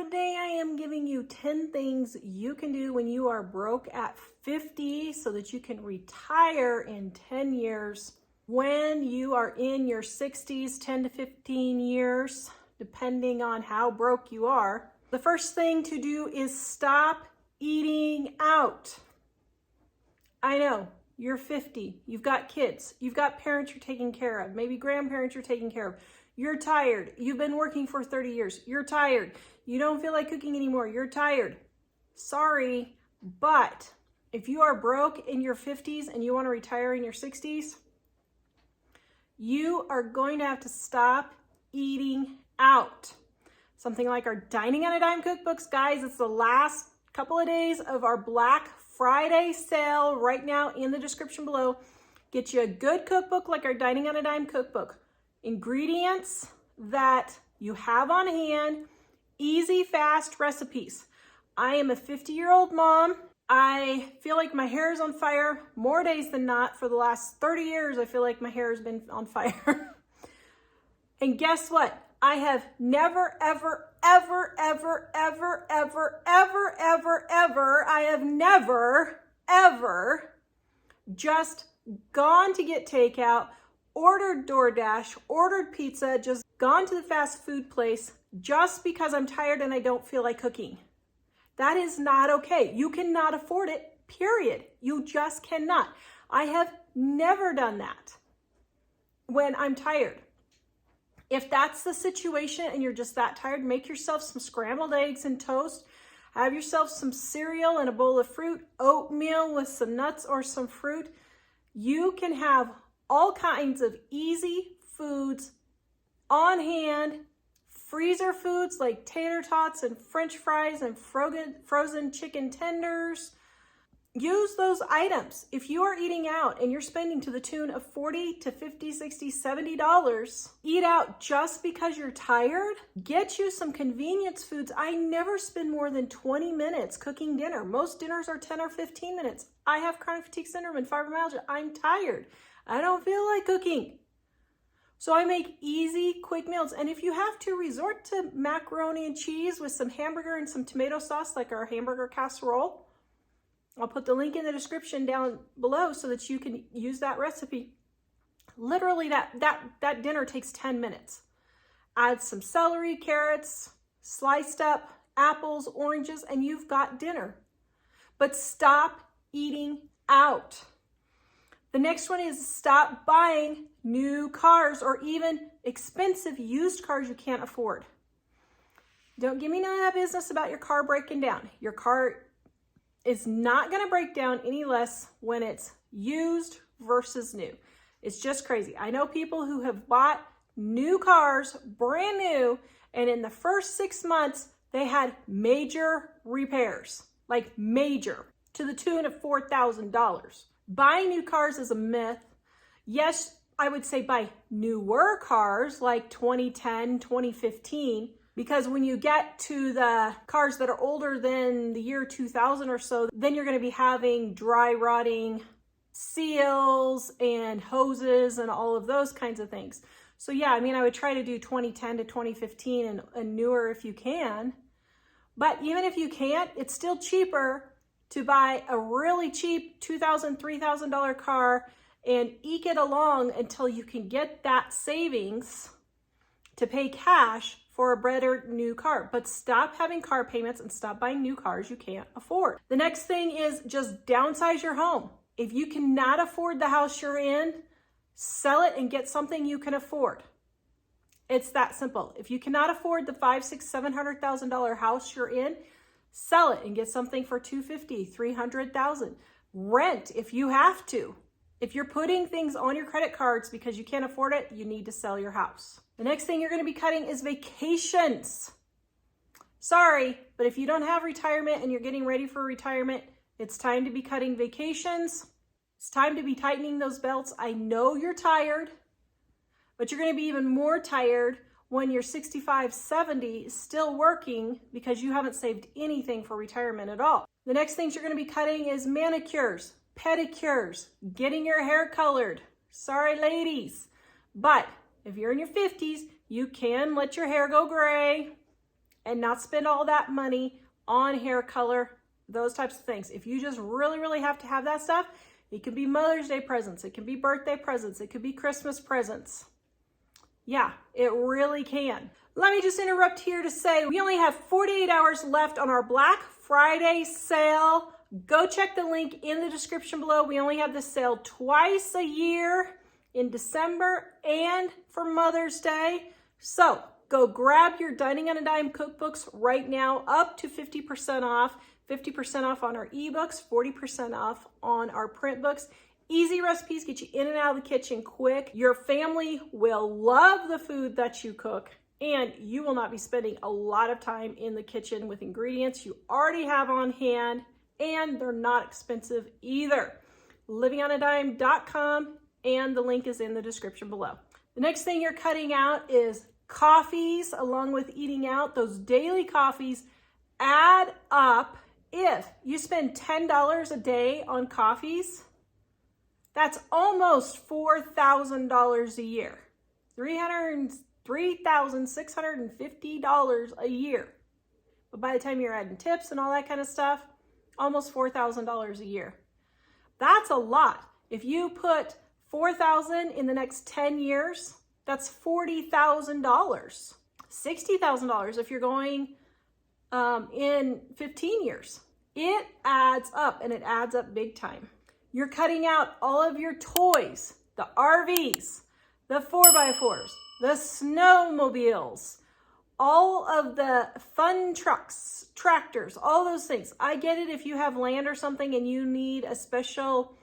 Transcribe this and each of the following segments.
today I am giving you 10 things you can do when you are broke at 50 so that you can retire in 10 years. When you are in your 60s, 10 to 15 years, depending on how broke you are. The first thing to do is stop eating out. I know, you're 50, you've got kids, you've got parents you're taking care of, maybe grandparents you're taking care of. You're tired. You've been working for 30 years. You're tired. You don't feel like cooking anymore. You're tired. Sorry, but if you are broke in your 50s and you want to retire in your 60s, you are going to have to stop eating out. Something like our Dining on a Dime cookbooks, guys. It's the last couple of days of our Black Friday sale right now in the description below. Get you a good cookbook like our Dining on a Dime cookbook. Ingredients that you have on hand, easy, fast recipes. I am a 50-year-old mom. I feel like my hair is on fire more days than not. For the last 30 years, I feel like my hair has been on fire. And guess what? I have never, ever, ever, ever, ever, ever, ever, ever, ever, I have never, ever just gone to get takeout, ordered DoorDash, ordered pizza, just gone to the fast food place just because I'm tired and I don't feel like cooking. That is not okay. You cannot afford it, period. You just cannot. I have never done that when I'm tired. If that's the situation and you're just that tired, make yourself some scrambled eggs and toast. Have yourself some cereal and a bowl of fruit, oatmeal with some nuts or some fruit. You can have all kinds of easy foods on hand, freezer foods like tater tots and French fries and frozen chicken tenders. Use those items. If you are eating out and you're spending to the tune of $40 to $50, $60, $70, eat out just because you're tired, get you some convenience foods. I never spend more than 20 minutes cooking dinner. Most dinners are 10 or 15 minutes. I have chronic fatigue syndrome and fibromyalgia. I'm tired. I don't feel like cooking. So I make easy, quick meals. And if you have to, resort to macaroni and cheese with some hamburger and some tomato sauce, like our hamburger casserole. I'll put the link in the description down below so that you can use that recipe. Literally, that dinner takes 10 minutes. Add some celery, carrots, sliced up apples, oranges, and you've got dinner. But stop eating out. The next one is stop buying new cars or even expensive used cars you can't afford. Don't give me none of that business about your car breaking down. Your car is not going to break down any less when it's used versus new. It's just crazy. I know people who have bought new cars, brand new, and in the first 6 months, they had major repairs, like major, to the tune of $4,000. Buying new cars is a myth. Yes, I would say buy newer cars like 2010, 2015, because when you get to the cars that are older than the year 2000 or so, then you're going to be having dry rotting seals and hoses and all of those kinds of things. So yeah, I mean, I would try to do 2010 to 2015 and newer if you can. But even if you can't, it's still cheaper to buy a really cheap $2,000, $3,000 car and eke it along until you can get that savings to pay cash for a better new car. But stop having car payments and stop buying new cars you can't afford. The next thing is just downsize your home. If you cannot afford the house you're in, sell it and get something you can afford. It's that simple. If you cannot afford the $500,000, $600,000, $700,000 house you're in, sell it and get something for $250,000, $300,000. Rent if you have to. If you're putting things on your credit cards because you can't afford it, you need to sell your house. The next thing you're going to be cutting is vacations. Sorry, but if you don't have retirement and you're getting ready for retirement, it's time to be cutting vacations. It's time to be tightening those belts. I know you're tired, but you're going to be even more tired when you're 65, 70, still working because you haven't saved anything for retirement at all. The next things you're going to be cutting is manicures, pedicures, getting your hair colored. Sorry, ladies, but if you're in your 50s, you can let your hair go gray. and not spend all that money on hair color, those types of things. If you just really, really have to have that stuff, it could be Mother's Day presents, it can be birthday presents, it could be Christmas presents. Yeah, it really can. Let me just interrupt here to say we only have 48 hours left on our Black Friday sale. Go check the link in the description below. We only have this sale twice a year, in December and for Mother's Day. So go grab your Dining on a Dime cookbooks right now, up to 50% off. 50% off on our ebooks, 40% off on our print books. Easy recipes, get you in and out of the kitchen quick. Your family will love the food that you cook, and you will not be spending a lot of time in the kitchen with ingredients you already have on hand, and they're not expensive either. livingonadime.com, and the link is in the description below. The next thing you're cutting out is coffees, along with eating out. Those daily coffees add up. If you spend $10 a day on coffees, that's almost $4,000 a year. $3,650 a year. But by the time you're adding tips and all that kind of stuff, almost $4,000 a year. That's a lot. If you put $4,000 in the next 10 years, that's $40,000. $60,000 if you're going in 15 years. It adds up, and it adds up big time. You're cutting out all of your toys, the RVs, the 4x4s, the snowmobiles, all of the fun trucks, tractors, all those things. I get it if you have land or something and you need a special,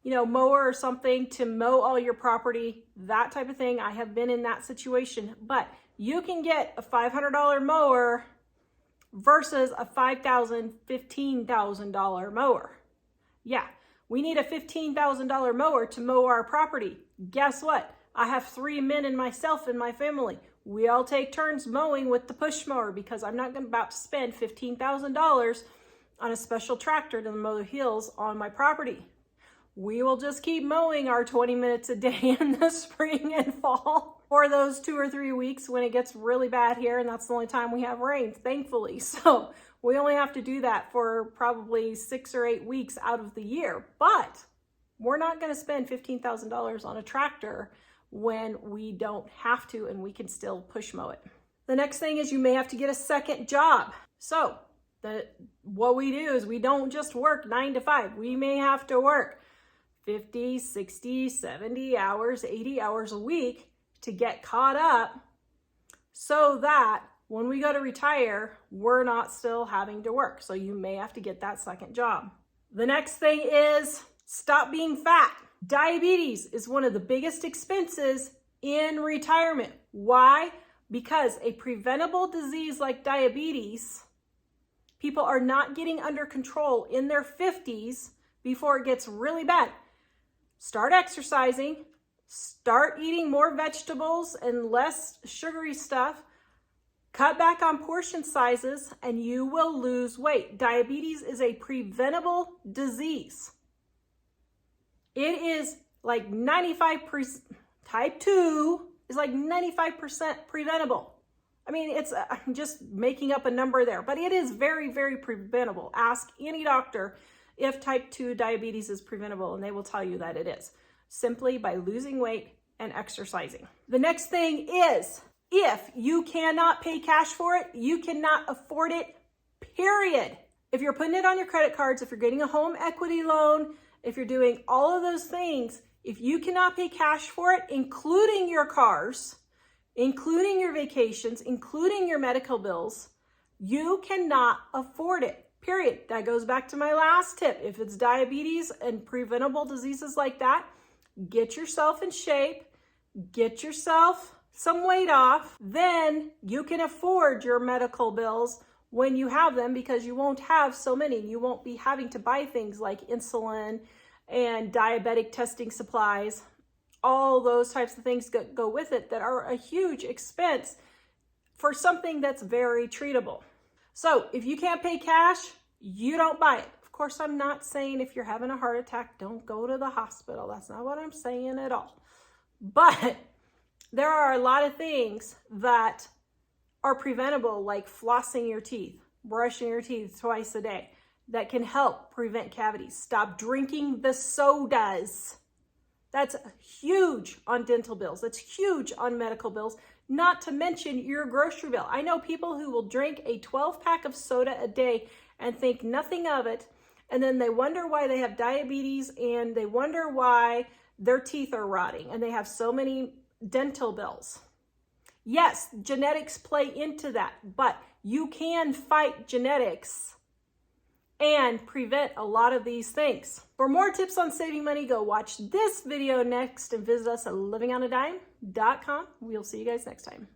mower or something to mow all your property, that type of thing. I have been in that situation, but you can get a $500 mower versus a $5,000, $15,000 mower. Yeah, we need a $15,000 mower to mow our property. Guess what? I have 3 men and myself and my family. We all take turns mowing with the push mower because I'm not about to spend $15,000 on a special tractor to mow the hills on my property. We will just keep mowing our 20 minutes a day in the spring and fall for those 2 or 3 weeks when it gets really bad here, and that's the only time we have rain, thankfully. So we only have to do that for probably 6 or 8 weeks out of the year. But we're not going to spend $15,000 on a tractor when we don't have to, and we can still push mow it. The next thing is you may have to get a second job. So what we do is we don't just work 9 to 5. We may have to work 50, 60, 70 hours, 80 hours a week to get caught up so that when we go to retire, we're not still having to work. So you may have to get that second job. The next thing is stop being fat. Diabetes is one of the biggest expenses in retirement. Why? Because a preventable disease like diabetes, people are not getting under control in their 50s before it gets really bad. Start exercising, start eating more vegetables and less sugary stuff, cut back on portion sizes, and you will lose weight. Diabetes is a preventable disease. It is like 95%, type 2 is like 95% preventable. I mean, I'm just making up a number there, but it is very, very preventable. Ask any doctor if type 2 diabetes is preventable, and they will tell you that it is, simply by losing weight and exercising. The next thing is, if you cannot pay cash for it, you cannot afford it, period. If you're putting it on your credit cards, if you're getting a home equity loan, if you're doing all of those things, if you cannot pay cash for it, including your cars, including your vacations, including your medical bills, you cannot afford it, period. That goes back to my last tip. If it's diabetes and preventable diseases like that, get yourself in shape, get yourself some weight off, then you can afford your medical bills when you have them, because you won't have so many. You won't be having to buy things like insulin and diabetic testing supplies. All those types of things go with it that are a huge expense for something that's very treatable. So if you can't pay cash, you don't buy it. Of course, I'm not saying if you're having a heart attack, don't go to the hospital. That's not what I'm saying at all. But there are a lot of things that are preventable, like flossing your teeth, brushing your teeth twice a day, that can help prevent cavities. Stop drinking the sodas. That's huge on dental bills. That's huge on medical bills, not to mention your grocery bill. I know people who will drink a 12-pack of soda a day and think nothing of it, and then they wonder why they have diabetes, and they wonder why their teeth are rotting, and they have so many dental bills. Yes, genetics play into that, but you can fight genetics and prevent a lot of these things. For more tips on saving money, go watch this video next and visit us at livingonadime.com. We'll see you guys next time.